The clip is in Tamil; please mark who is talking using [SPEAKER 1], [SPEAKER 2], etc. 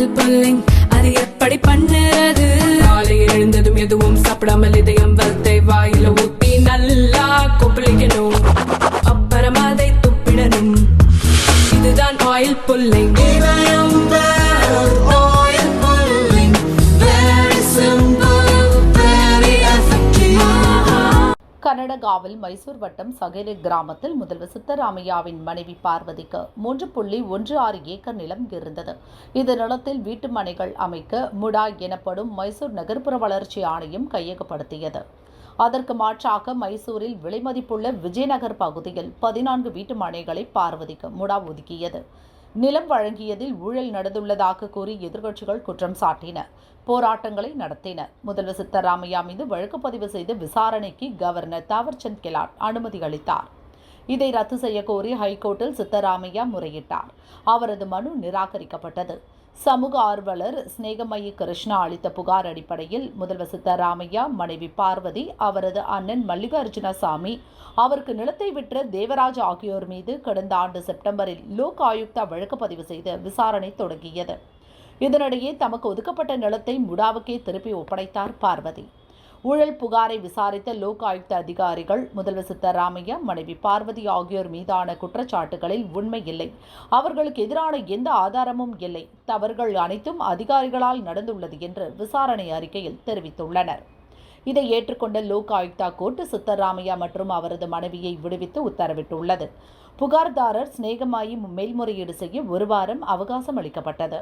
[SPEAKER 1] ஆயில் புல்லிங் அது எப்படி பண்ணுறது? காலையில் எழுந்ததும் எதுவும் சாப்பிடாமல் இதயம் வளத்தை வாயில ஊத்தி நல்லா கொப்பளிக்கணும், அப்புறம் அதை துப்பிடணும். இதுதான் ஆயில் புல்லிங்.
[SPEAKER 2] கர்நாடகாவில் மைசூர் வட்டம் சகேரி கிராமத்தில் முதல்வர் சித்தராமையாவின் மனைவி பார்வதிக்கு 3.16 ஏக்கர் நிலம் இருந்தது. இந்த நிலத்தில் வீட்டு மனைகள் அமைக்க முடா எனப்படும் மைசூர் நகர்ப்புற வளர்ச்சி ஆணையம் கையகப்படுத்தியது. அதற்கு மாற்றாக மைசூரில் விலைமதிப்புள்ள விஜயநகர் பகுதியில் 14 வீட்டு மனைகளை பார்வதிக்கு முடா ஒதுக்கியது. நிலம் வழங்கியதில் ஊழல் நடந்துள்ளதாக கூறி எதிர்க்கட்சிகள் குற்றம் சாட்டின, போராட்டங்களை நடத்தின. முதல்வர் சித்தராமையா மீது வழக்கு பதிவு செய்து விசாரணைக்கு கவர்னர் தாவர்சந்த் கெலாட் அனுமதி அளித்தார். இதை ரத்து செய்ய கோரி ஹைகோர்ட்டில் சித்தராமையா முறையிட்டார். அவரது மனு நிராகரிக்கப்பட்டது. சமூக ஆர்வலர் ஸ்நேகமயி கிருஷ்ணா அளித்த புகார் அடிப்படையில் முதல்வர் சித்தராமையா மனைவி பார்வதி, அவரது அண்ணன் மல்லிகார்ஜுன சாமி, அவருக்கு நிலத்தை விற்ற தேவராஜ் ஆகியோர் மீது கடந்த ஆண்டு செப்டம்பரில் லோக் ஆயுக்தா வழக்கு பதிவு செய்து விசாரணை தொடங்கியது. இதனிடையே தமக்கு ஒதுக்கப்பட்ட நிலத்தை முடாவுக்கே திருப்பி ஒப்படைத்தார் பார்வதி. ஊழல் புகாரை விசாரித்த லோக் ஆயுக்த அதிகாரிகள் முதல்வர் சித்தராமையா, மனைவி பார்வதி ஆகியோர் மீதான குற்றச்சாட்டுகளில் உண்மை இல்லை, அவர்களுக்கு எதிரான எந்த ஆதாரமும் இல்லை, தவறுகள் அனைத்தும் அதிகாரிகளால் நடந்துள்ளது என்று விசாரணை அறிக்கையில் தெரிவித்துள்ளனர். இதை ஏற்றுக்கொண்ட லோக் ஆயுக்தா கோர்ட் சித்தராமையா மற்றும் அவரது மனைவியை விடுவித்து உத்தரவிட்டுள்ளது. புகார்தாரர் ஸ்நேகமாயி மேல்முறையீடு செய்ய 1 வாரம் அவகாசம் அளிக்கப்பட்டது.